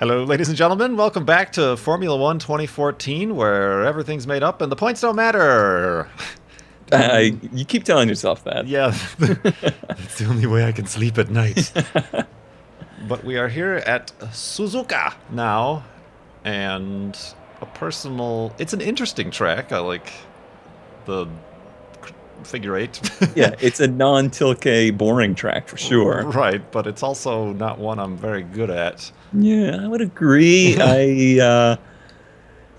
Hello, ladies and gentlemen. Welcome back to Formula One 2014, where everything's made up and the points don't matter. You keep telling yourself that. Yeah, that's the only way I can sleep at night. But we are here at Suzuka now, and a personal... It's an interesting track. I like the figure eight. Yeah, it's a non-Tilke boring track for sure. Right, but it's also not one I'm very good at. Yeah, I would agree. I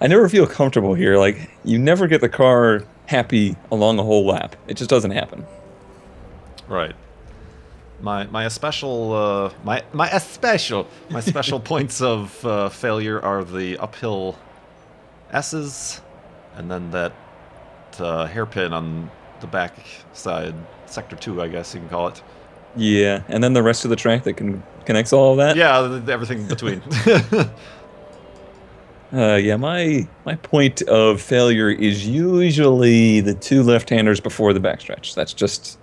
never feel comfortable here. Like you never get the car happy along a whole lap. It just doesn't happen. Right. My special points of failure are the uphill S's, and then that hairpin on the back side, sector 2, I guess you can call it. Yeah, and then the rest of the track that connects all of that. Yeah, everything in between. Yeah, my point of failure is usually the two left-handers before the backstretch. That's just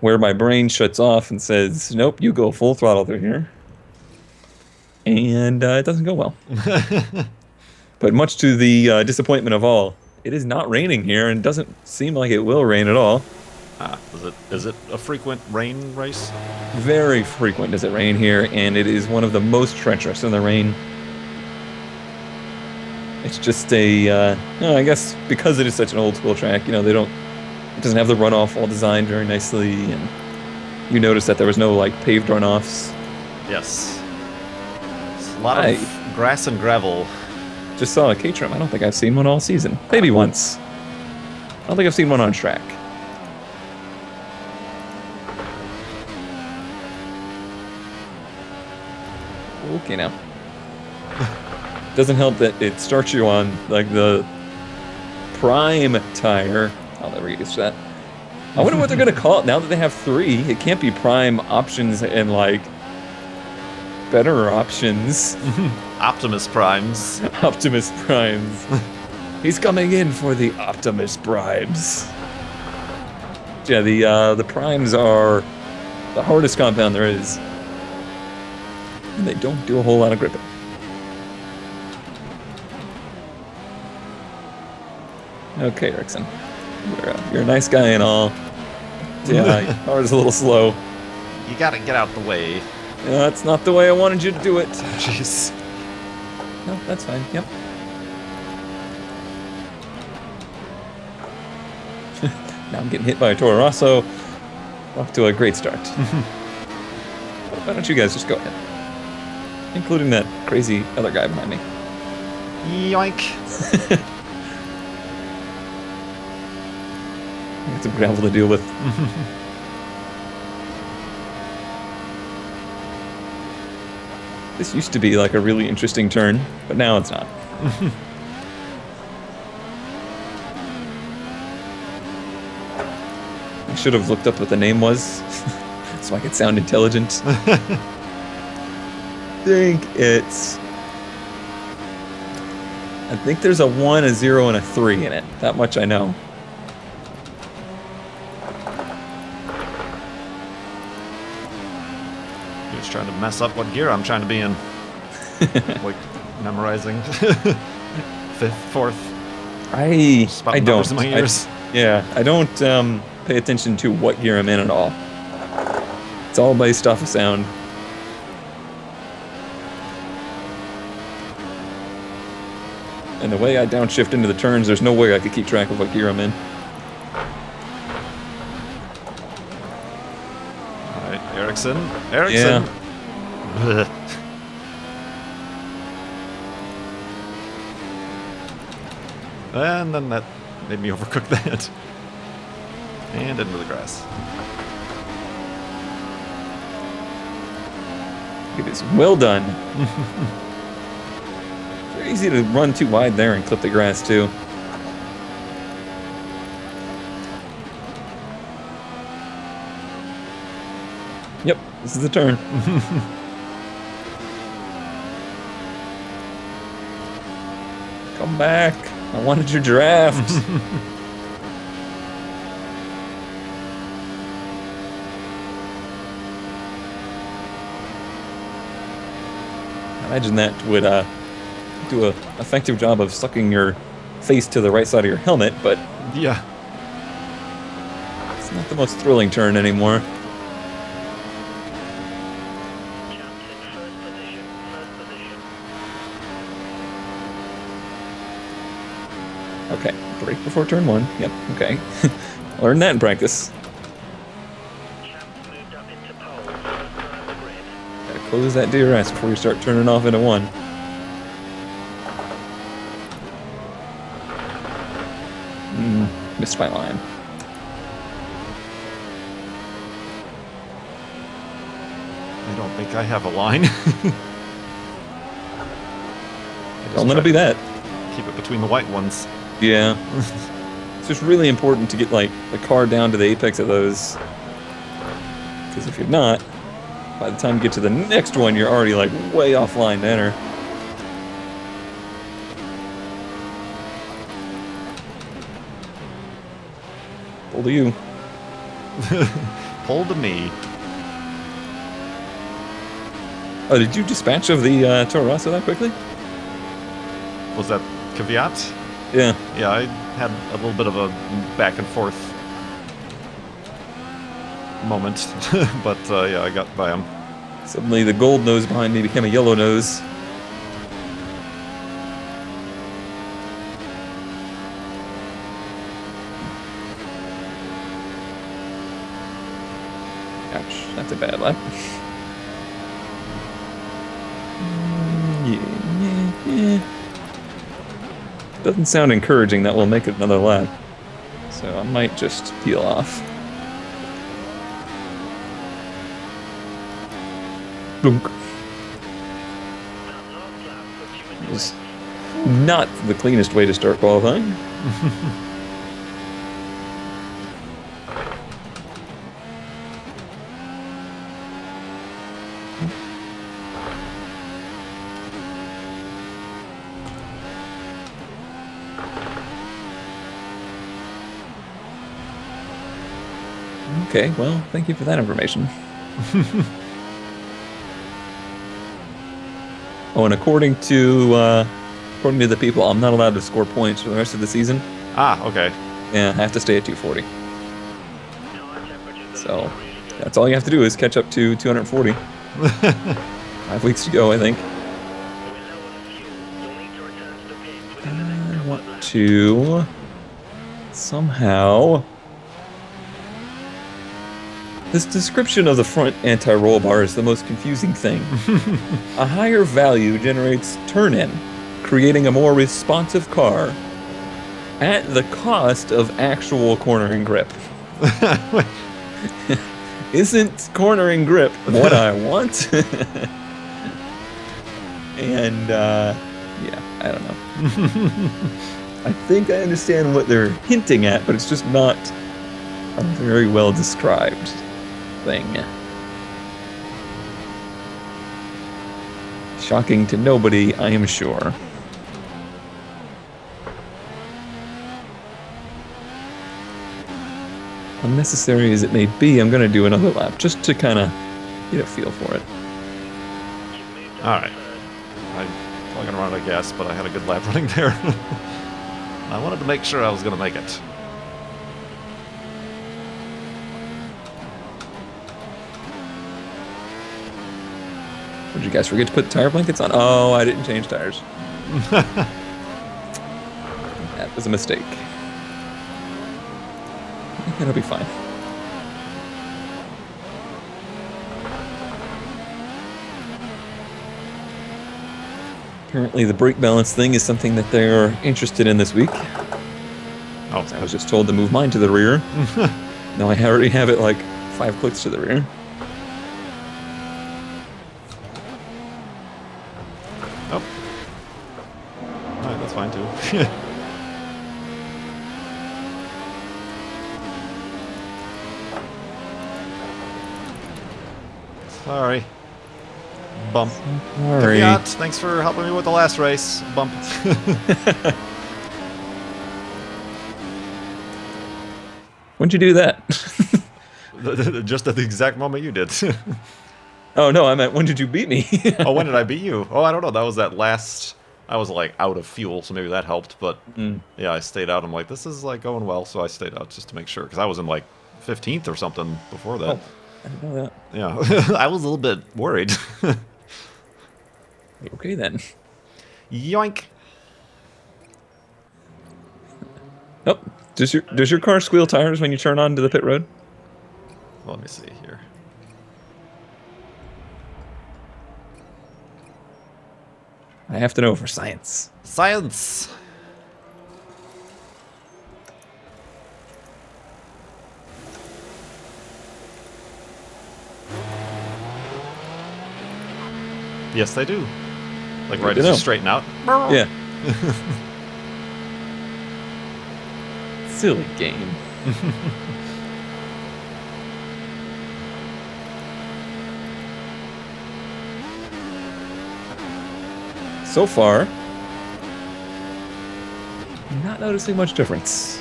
where my brain shuts off and says, "Nope, you go full throttle through here," and it doesn't go well. But much to the disappointment of all, it is not raining here, and doesn't seem like it will rain at all. Is it a frequent rain race? Very frequent does it rain here, and it is one of the most treacherous in the rain. It's just I guess because it is such an old school track, it doesn't have the runoff all designed very nicely, and you notice that there was no like paved runoffs. Yes. It's a lot of grass and gravel. Just saw a Caterham. I don't think I've seen one all season. Maybe once. I don't think I've seen one on track. Okay, now. Doesn't help that it starts you on like the prime tire. I'll never get used to that. I wonder what they're gonna call it now that they have 3. It can't be prime options and like better options. Optimus Primes. Optimus Primes. He's coming in for the Optimus Primes. Yeah, the primes are the hardest compound there is, and they don't do a whole lot of gripping. Okay, Erickson. You're a nice guy and all. Yeah, your car is a little slow. You gotta get out the way. That's not the way I wanted you to do it. Jeez. No, that's fine. Yep. Now I'm getting hit by a Toro Rosso. Off to a great start. Why don't you guys just go ahead? Including that crazy other guy behind me. Yoink. Got some gravel to deal with. This used to be like a really interesting turn, but now it's not. I should have looked up what the name was, so I could sound intelligent. I think there's a 1, a 0, and a 3 in it. That much I know. Just trying to mess up what gear I'm trying to be in. Like memorizing 5th, 4th. I don't. In my ears. I don't pay attention to what gear I'm in at all. It's all based off of sound. And the way I downshift into the turns, there's no way I could keep track of what gear I'm in. All right, Erickson. Yeah. And then that made me overcook that. And into the grass. It is well done. Very easy to run too wide there and clip the grass too. Yep, this is the turn. Come back. I wanted your draft. I imagine that would do a effective job of sucking your face to the right side of your helmet, but Yeah. it's not the most thrilling turn anymore. Okay, brake before turn 1. Yep, okay. Learn that in practice. Gotta close that DRS before you start turning off into 1. Missed my line. I don't think I have a line. Don't let it be that. Keep it between the white ones. Yeah. It's just really important to get, like, the car down to the apex of those. Because if you're not, by the time you get to the next one, you're already, like, way offline to enter. Pull to you. Pull to me. Oh, did you dispatch of the Toro Rosso that quickly? Was that Kvyat? Yeah. Yeah, I had a little bit of a back and forth moment, but yeah, I got by him. Suddenly the gold nose behind me became a yellow nose. Ouch, that's a bad lap. Yeah. Doesn't sound encouraging that we'll make it another lap. So I might just peel off. Blunk. It was not the cleanest way to start qualifying. Okay, well, thank you for that information. Oh, and according to the people, I'm not allowed to score points for the rest of the season. Ah, okay. Yeah, I have to stay at 240. So that's all you have to do is catch up to 240. 5 weeks to go, I think. I want to somehow... This description of the front anti-roll bar is the most confusing thing. A higher value generates turn-in, creating a more responsive car at the cost of actual cornering grip. Isn't cornering grip what I want? And, yeah, I don't know. I think I understand what they're hinting at, but it's just not a very well described thing. Shocking to nobody, I am sure. Unnecessary as it may be, I'm going to do another lap just to kind of get a feel for it. Alright. I'm plugging around, I guess, but I had a good lap running there. I wanted to make sure I was going to make it. Did you guys forget to put tire blankets on? Oh, I didn't change tires. That was a mistake. I think that'll be fine. Apparently the brake balance thing is something that they're interested in this week. Oh, I was just told to move mine to the rear. Now I already have it like 5 clicks to the rear. Oh. Alright, that's fine too. Sorry. Bump. Sorry. Kvyat, thanks for helping me with the last race. Bump. When'd you do that? Just at the exact moment you did. Oh no, I meant when did you beat me? Oh, when did I beat you? Oh, I don't know. That was that last... I was, like, out of fuel, so maybe that helped. But, yeah, I stayed out. I'm like, this is, like, going well, so I stayed out just to make sure. Because I was in, like, 15th or something before that. Oh, I didn't know that. Yeah, I was a little bit worried. Okay then. Yoink. Oh, does your car squeal tires when you turn onto the pit road? Let me see here. I have to know for science. Science! Yes, they do. Like right as you straighten out. Yeah. Silly game. So far, not noticing much difference.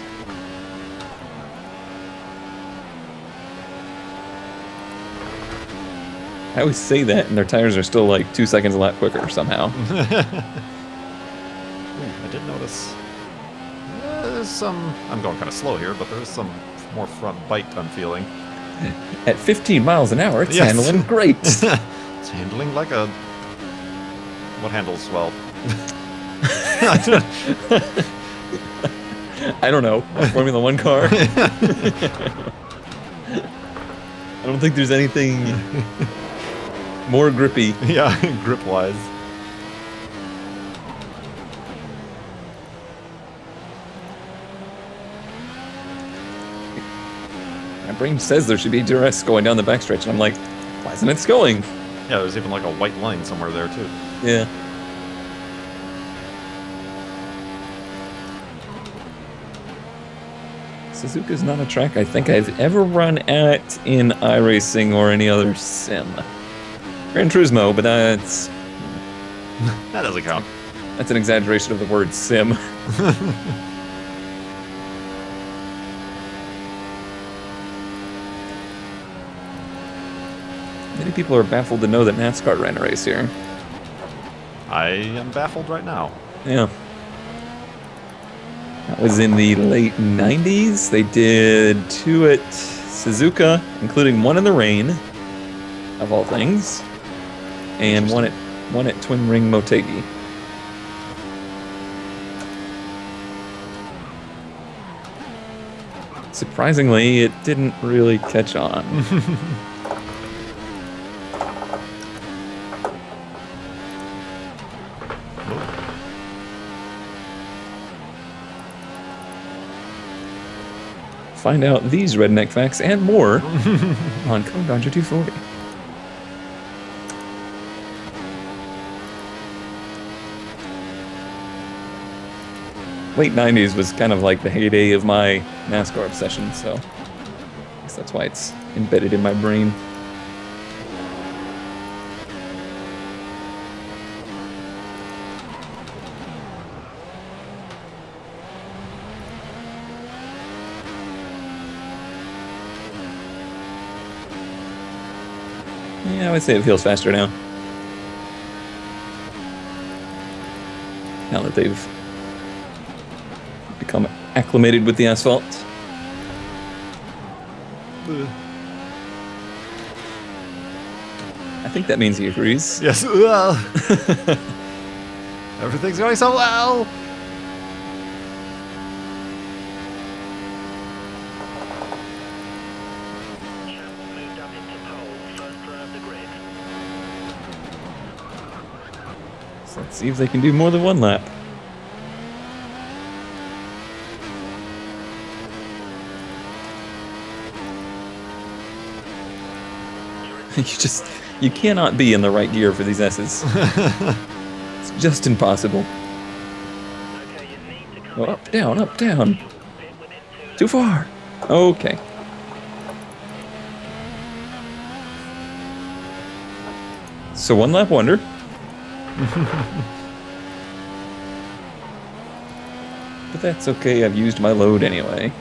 I always say that, and their tires are still like 2 seconds a lap quicker somehow. Ooh, I did notice. There's some... I'm going kind of slow here, but there's some more front bite I'm feeling. At 15 miles an hour, it's handling great. It's handling like a... What handles well? I don't know. Formula One car. I don't think there's anything more grippy. Yeah, grip-wise. My brain says there should be DRS going down the backstretch, and I'm like, why isn't it going? Yeah, there's even like a white line somewhere there, too. Yeah. Suzuka's not a track I think I've ever run at in iRacing or any other sim. Gran Turismo, but that's... That doesn't count. That's an exaggeration of the word sim. Many people are baffled to know that NASCAR ran a race here. I am baffled right now. Yeah. That was in the late 90s. They did 2 at Suzuka, including one in the rain, of all things, and one at Twin Ring Motegi. Surprisingly, it didn't really catch on. Find out these redneck facts and more on ConeDodger 240. Late 90s was kind of like the heyday of my NASCAR obsession, so I guess that's why it's embedded in my brain. Yeah, I would say it feels faster now. Now that they've become acclimated with the asphalt. I think that means he agrees. Yes. Everything's going so well. So let's see if they can do more than one lap. You cannot be in the right gear for these S's. It's just impossible. Go up, down, up, down. Too far. Okay. So one lap wonder. But that's okay, I've used my load anyway.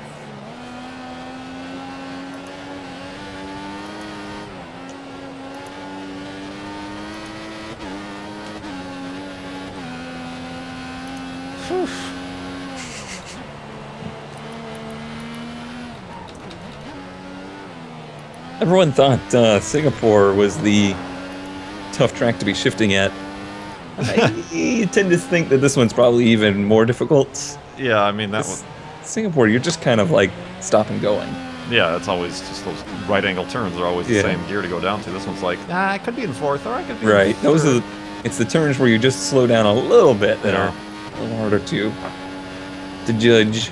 Everyone thought Singapore was the tough track to be shifting at. I tend to think that this one's probably even more difficult. Yeah, I mean, that one. Singapore, you're just kind of like stop and going. Yeah, it's always just those right angle turns are always the Yeah. same gear to go down to. This one's like, I could be in fourth, or I could be Right. in Those third. are it's the turns where you just slow down a little bit that Yeah. are a little harder to judge.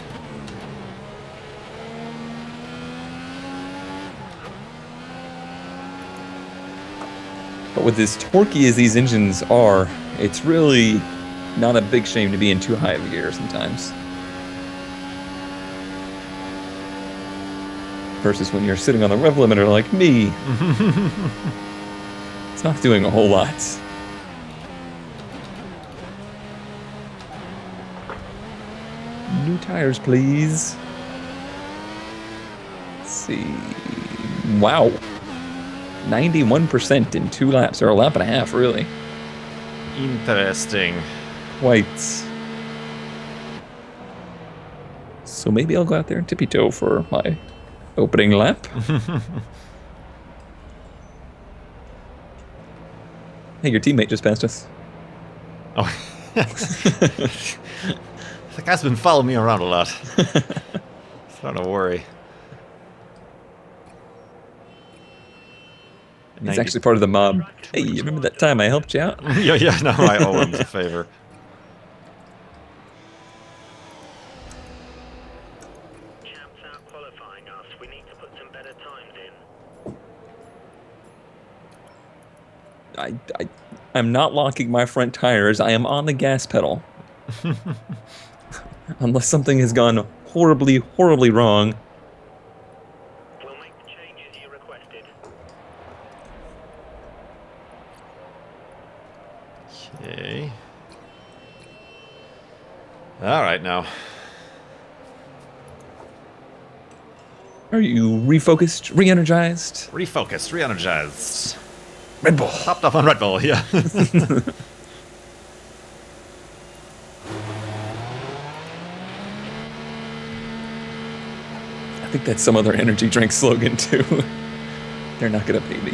But with as torquey as these engines are, it's really not a big shame to be in too high of a gear sometimes. Versus when you're sitting on the rev limiter like me. It's not doing a whole lot. New tires, please. Let's see. Wow. 91% in 2 laps, or a lap and a half, really. Interesting. Quite. So maybe I'll go out there and tippy toe for my opening lap. Hey, your teammate just passed us. Oh. The guy's been following me around a lot. So don't worry. He's actually part of the mob. Hey, you remember that time I helped you out? Yeah, no, I owe him a favor. Champs out qualifying us. We need to put some better times in. I'm not locking my front tires. I am on the gas pedal. Unless something has gone horribly, horribly wrong. We'll make the changes you requested. Okay. All right, now. Are you refocused, re-energized? Refocused, re-energized. Red Bull. Hopped off on Red Bull, yeah. I think that's some other energy drink slogan too. They're not gonna pay me.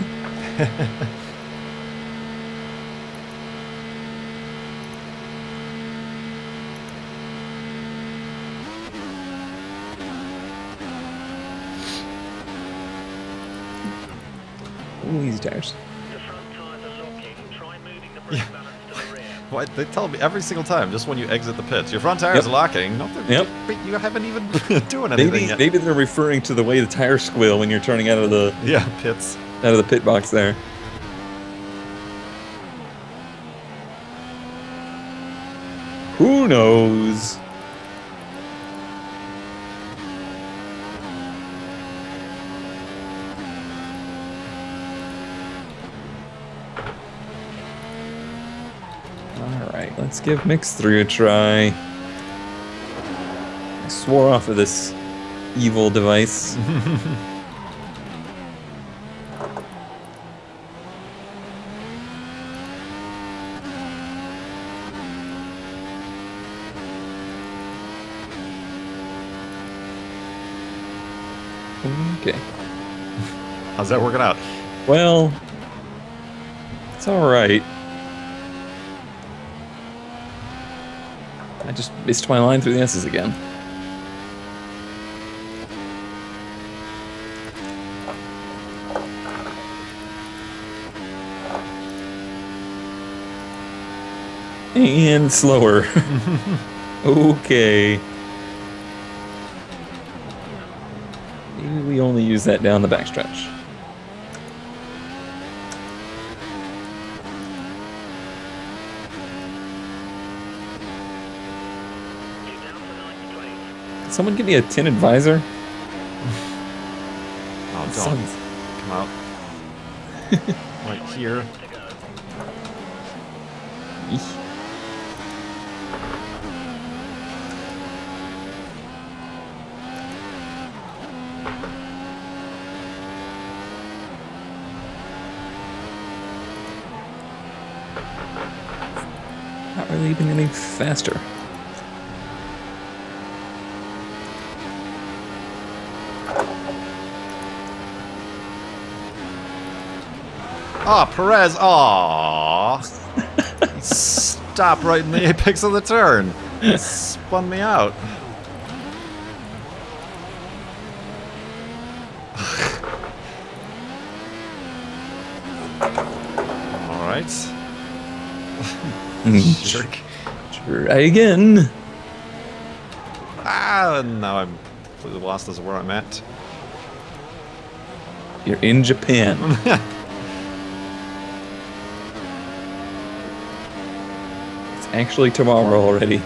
Ooh, easy tires. The front tires are locking. Try moving the brake balance to the rear. What they tell me every single time, just when you exit the pits, your front tires Yep. are locking. No, Yep. you haven't even doing anything yet. Maybe they're referring to the way the tires squeal when you're turning out of the Yeah, pits. pit box there. Who knows? Alright, let's give Mix 3 a try. I swore off of this evil device. Okay. How's that working out? Well, it's alright. I just missed my line through the S's again. And slower. Okay. Maybe we only use that down the backstretch. You're down to ninth place. Can someone give me a tinted visor? Oh, don't Sun's- come out. Right here. To go. Eesh. Not really even any faster. Oh, Perez. Aww. He stopped right in the apex of the turn. Spun me out. Alright. Jerk. Try again. Ah, and now I'm completely lost as to where I'm at. You're in Japan. It's actually tomorrow already.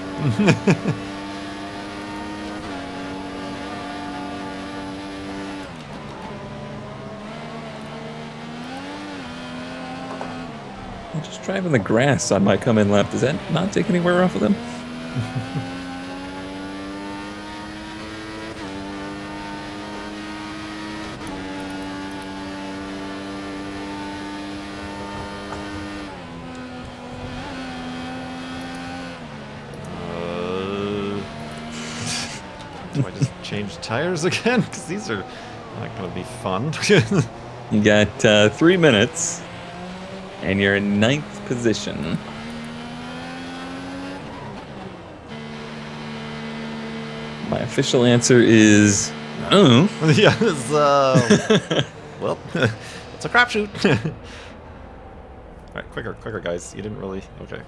Just driving the grass on my come in lap. Does that not take anywhere off of them? Do I just change tires again? Because these are not going to be fun. You got 3 minutes, and you're in 9th position. My official answer is no. Yes. Well, it's a crapshoot. All right, quicker, guys. You didn't really. Okay.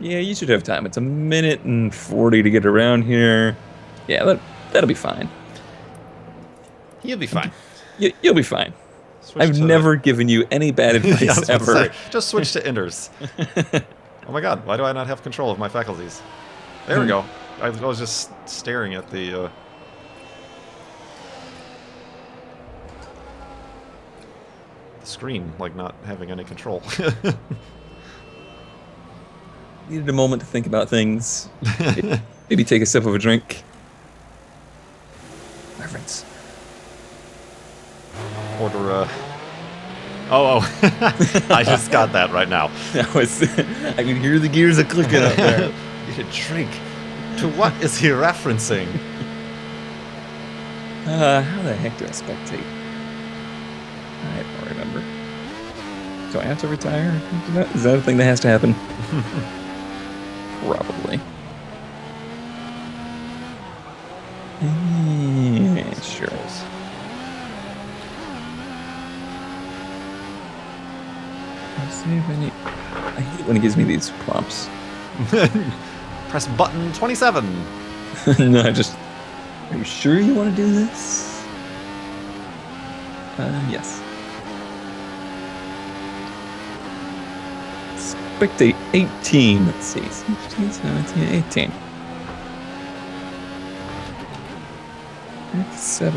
Yeah, you should have time. It's 1:40 to get around here. Yeah, that'll be fine. You'll be fine. You'll be fine. Switch I've to never given you any bad advice Yeah, I was about to ever. say, just switch to Inders. Oh my god, why do I not have control of my faculties? There we go. I was just staring at the screen, like not having any control. Needed a moment to think about things. Maybe take a sip of a drink. Reference. Order I just got that right now. That was. I can hear the gears are clicking up there. Need a drink. To what is he referencing? How the heck do I spectate? I don't remember. Do I have to retire? Is that a thing that has to happen? Probably. Yeah, sure. Let's see if I hate when it gives me these prompts. Press button 27. No, are you sure you want to do this? Yes. Spectate 18. Let's see. 16, 17, 18. F7.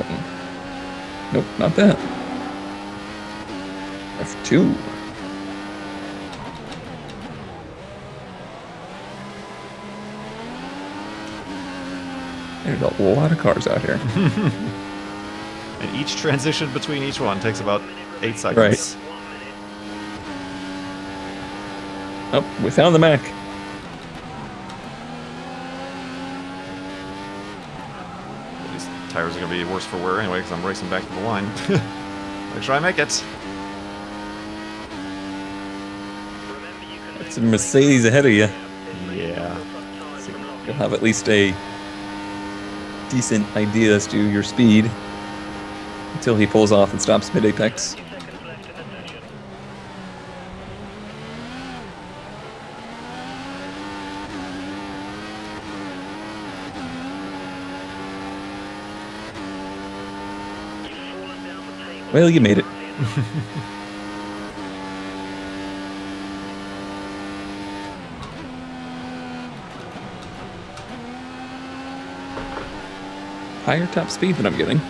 Nope, not that. F2. There's a lot of cars out here. And each transition between each one takes about 8 seconds. Right. Oh, we found the Mac. These tires are going to be worse for wear anyway because I'm racing back to the line. Make sure I make it. It's a Mercedes ahead of you. Yeah. So you'll have at least a decent idea as to your speed until he pulls off and stops mid-apex. Well, you made it. Higher top speed than I'm getting.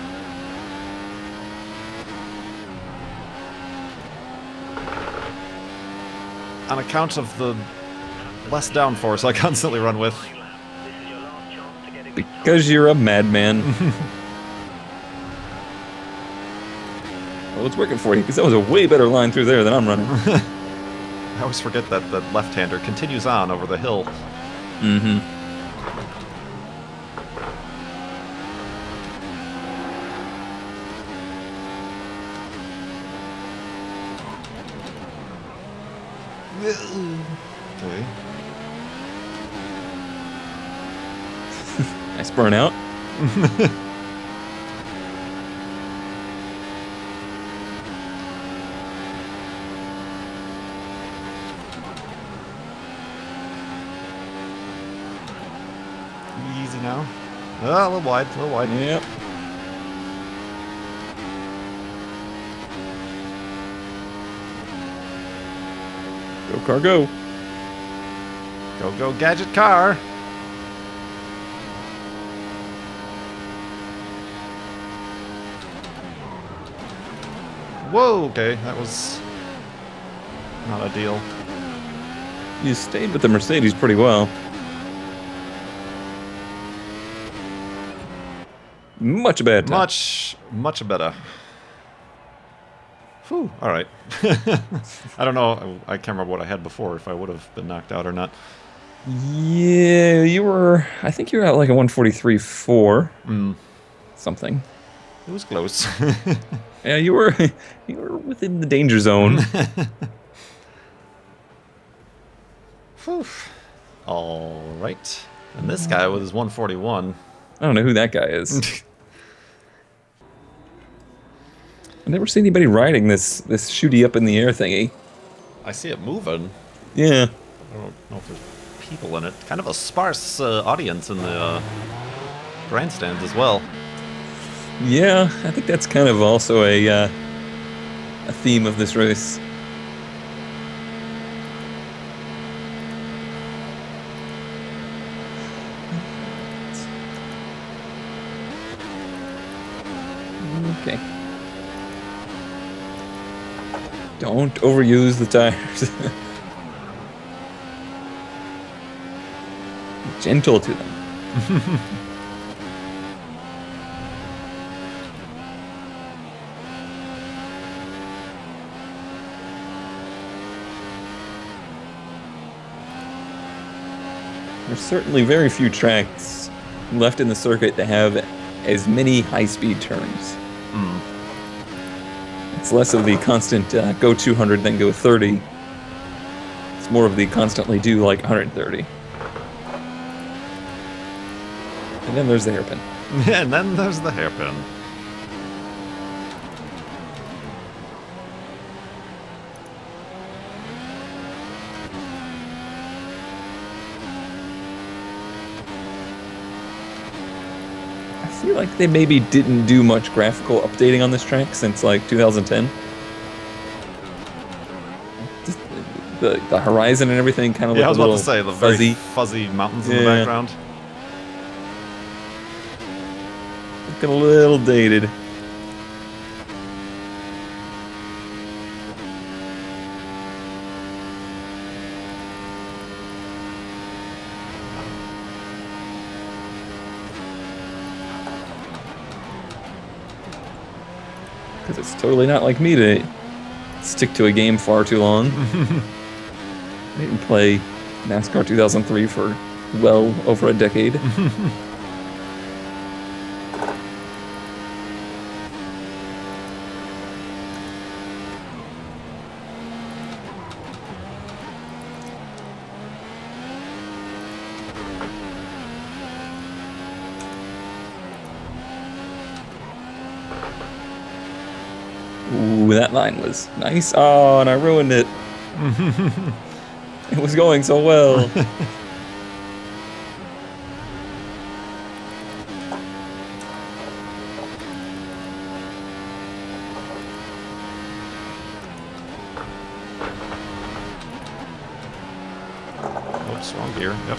On account of the less downforce I constantly run with. Because you're a madman. Well, it's working for you, because that was a way better line through there than I'm running. I always forget that the left-hander continues on over the hill. Mm-hmm. Okay. Nice burnout. Easy now. Oh, a little wide, a little wide. Yep. Go car, go. Go, go, gadget car. Whoa, okay, that was not ideal. You stayed with the Mercedes pretty well. Much better. Much better. Whew, alright. I don't know, I can't remember what I had before, if I would have been knocked out or not. Yeah, you were. I think you were at like a 143.4. Something. It was close. Yeah, you were. You were within the danger zone. Whew. Alright. And this guy with his 141. I don't know who that guy is. I've never seen anybody riding this shooty up in the air thingy. I see it moving. Yeah. I don't know if there's people in it. Kind of a sparse audience in the grandstands as well. Yeah, I think that's kind of also a theme of this race. Okay. Don't overuse the tires. Gentle to them. There's certainly very few tracks left in the circuit to have as many high-speed turns. It's less of the constant go 200 then go 30. It's more of the constantly do like 130. And then there's the hairpin. And then there's the hairpin. I feel like they maybe didn't do much graphical updating on this track since like 2010. Just the horizon and everything kind of Yeah, I looked was a about little to say, the fuzzy. very fuzzy mountains in the Yeah. background. Looking a little dated. Because it's totally not like me to stick to a game far too long. I didn't play NASCAR 2003 for well over a decade. Ooh, that line was nice. Oh, and I ruined it. It was going so well. Oops, wrong gear. Yep.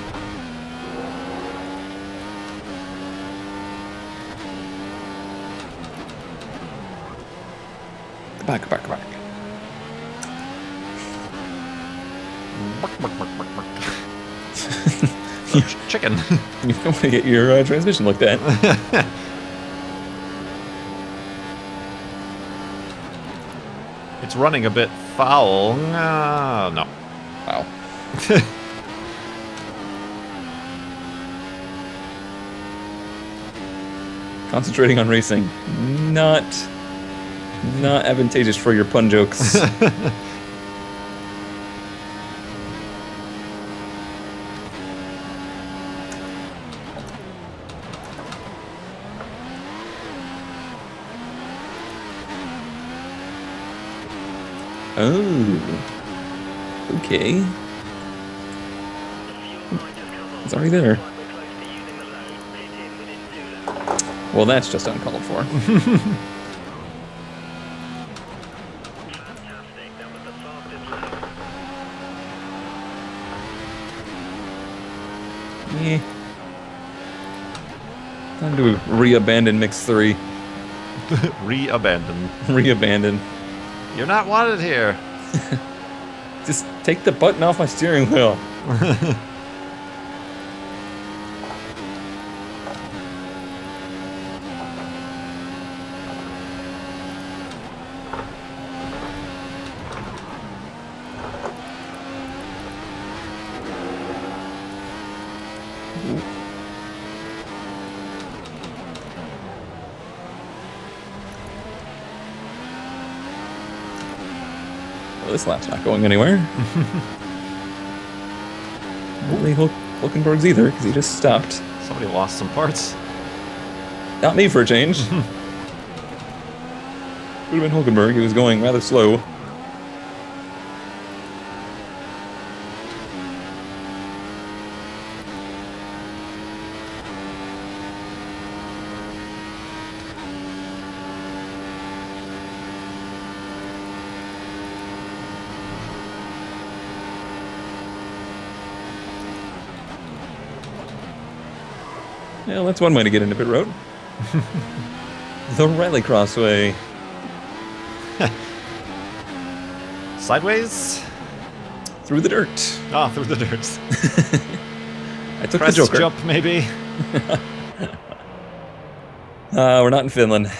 Come back, come back, come back. Chicken. You don't want to get your transmission looked at. It's running a bit foul. No. Wow. Concentrating on racing. Not advantageous for your pun jokes. Oh. Okay. It's already there. Well, that's just uncalled for. Yeah. Time to re-abandon Mix 3. Re-abandon. Re-abandon. You're not wanted here. Just take the button off my steering wheel. Well, this lap's not going anywhere. Really Hulkenberg's either, because he just stopped. Somebody lost some parts. Not me for a change. Would have been Hulkenberg, he was going rather slow. Well, that's one way to get into pit road. The Rallycross way. Sideways? Through the dirt. Ah, through the dirt. I took Crest the Joker. jump, maybe? We're not in Finland.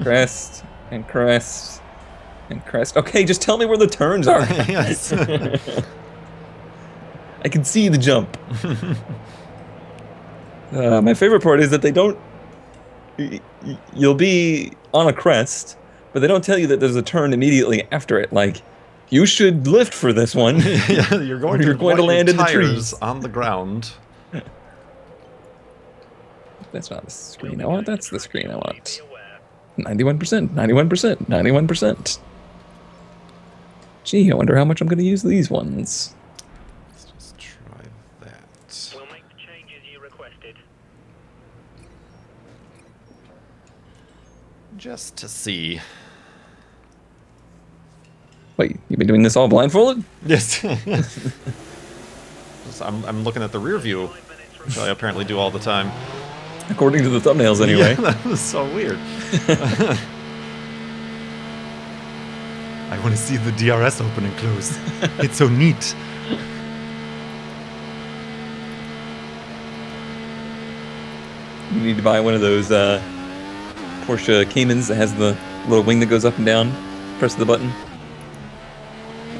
Crest, and crest, and crest. Okay, just tell me where the turns are. Yes. I can see the jump. My favorite part is that they don't... You'll be on a crest, but they don't tell you that there's a turn immediately after it. Like, you should lift for this one. Yeah, you're going to land in the tires trees. on the ground. That's not the screen I want. That's the screen I want. 91%, 91%, 91%. Gee, I wonder how much I'm going to use these ones. Let's just try that. We'll make the changes you requested. Just to see. Wait, you've been doing this all blindfolded? Yes. I'm looking at the rear view, which I apparently do all the time. According to the thumbnails, anyway. Yeah, that was so weird. I want to see the DRS open and close. It's so neat. You need to buy one of those Porsche Caymans that has the little wing that goes up and down. Press the button.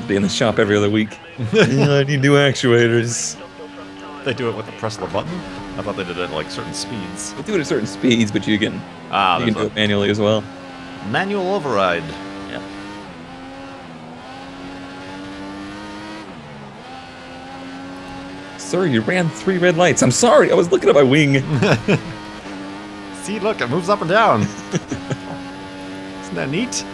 Be in the shop every other week. Yeah, I need new actuators. They do it with the press the button? I thought they did it at like certain speeds. They do it at certain speeds, but you can do it manually as well. Manual override. Yeah. Sir, you ran 3 red lights. I'm sorry, I was looking at my wing. See, look, it moves up and down. Isn't that neat?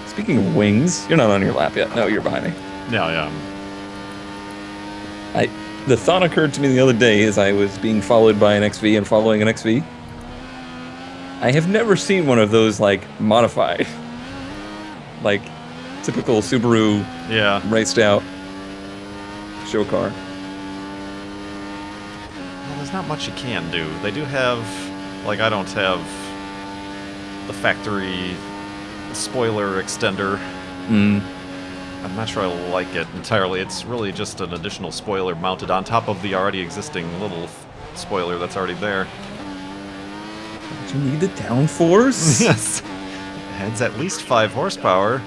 Speaking of wings, you're not on your lap yet. No, you're behind me. Yeah. The thought occurred to me the other day as I was being followed by an XV and following an XV. I have never seen one of those, like, modified. Like, typical Subaru raced out show car. Well, there's not much you can do. They do have, like, I don't have the factory spoiler extender. I'm not sure I like it entirely. It's really just an additional spoiler mounted on top of the already existing little spoiler that's already there. Do you need the downforce? Yes. Adds at least 5 horsepower.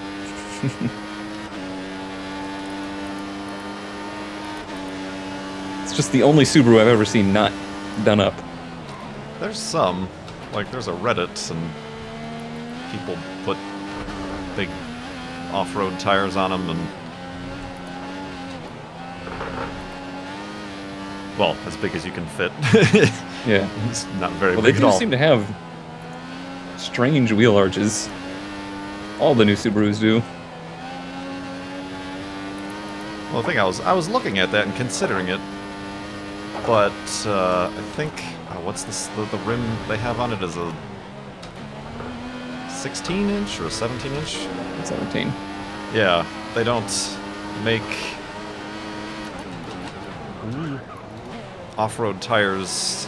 It's just the only Subaru I've ever seen not done up. There's some. Like, there's a Reddit, and people put big off-road tires on them, and... Well, as big as you can fit. Yeah. It's not very Well, they big at do all. seem to have strange wheel arches. All the new Subarus do. Well, I think I was looking at that and considering it, but I think what's this? The rim they have on it is a 16-inch or a 17-inch? 17. Yeah, they don't make off-road tires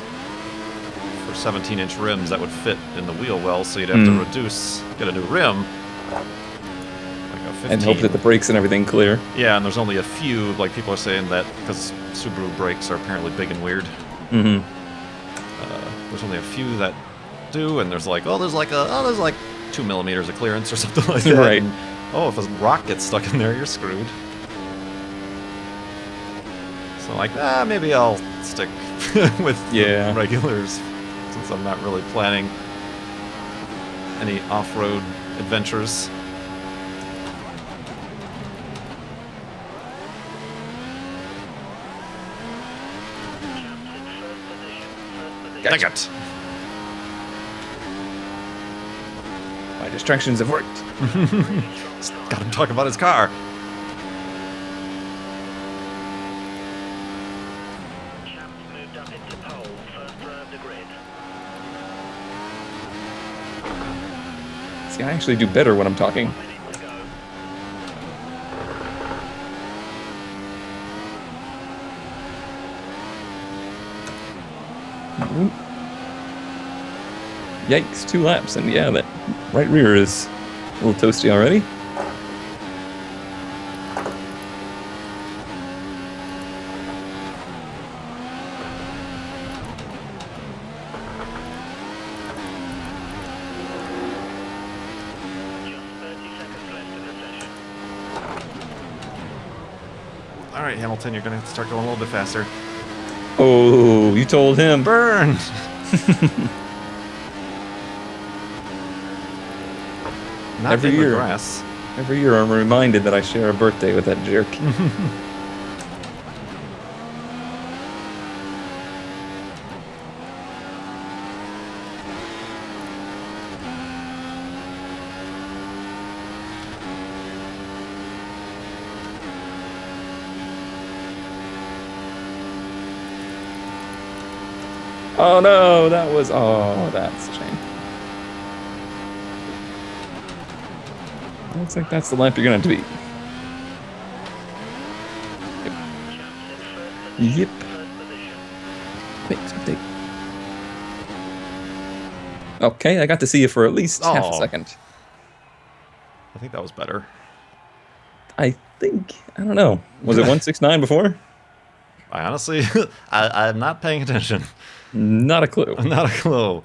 for 17-inch rims that would fit in the wheel well, so you'd have to get a new rim. Like a 15. And hope that the brakes and everything clear. Yeah, and there's only a few, like people are saying that, because Subaru brakes are apparently big and weird. Mm-hmm. There's only a few that do, and there's like 2 millimeters of clearance or something like that. Right. And, oh, if a rock gets stuck in there, you're screwed. So like, maybe I'll stick with the regulars, since I'm not really planning any off-road adventures. Dang it! My distractions have worked. Got him talking about his car. Champs moved up into pole, first row of the grid. See, I actually do better when I'm talking. 1 minute to go. Yikes, 2 laps, and yeah, that right rear is a little toasty already. Just 30 seconds left in the session. All right, Hamilton, you're gonna have to start going a little bit faster. Oh, you told him. Burn! Not Every in year. the grass. Every year I'm reminded that I share a birthday with that jerk. Oh no, that's a shame. Looks like that's the lap you're gonna have to beat. Yep. Thanks, update. Okay, I got to see you for at least half a Oh. second. I think that was better. I don't know. Was it 169 before? I honestly, I'm not paying attention. Not a clue. Not a clue.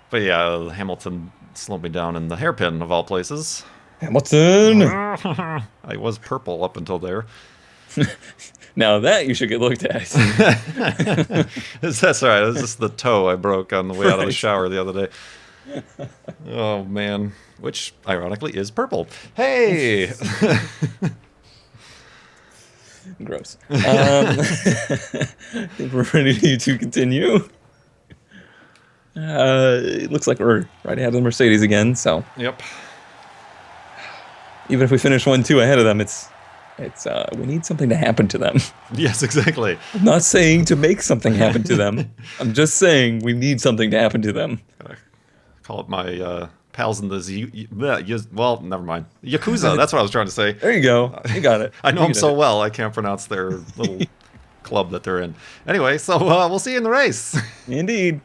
But yeah, Hamilton slowed me down in the hairpin of all places. Hamilton! I was purple up until there. Now that you should get looked at. That's all right. It was just the toe I broke on the way out of the Right. shower the other day. Oh, man. Which, ironically, is purple. Hey! Gross. I think we're ready to continue. It looks like we're right ahead of the Mercedes again, so Yep. even if we finish 1-2 ahead of them, it's we need something to happen to them. Yes, exactly. I'm not saying to make something happen to them. I'm just saying we need something to happen to them. Gotta call it my pals in the well, never mind. Yakuza, that's what I was trying to say. There you go. You got it. I know You them did so it. well, I can't pronounce their little club that they're in. Anyway, so we'll see you in the race. Indeed.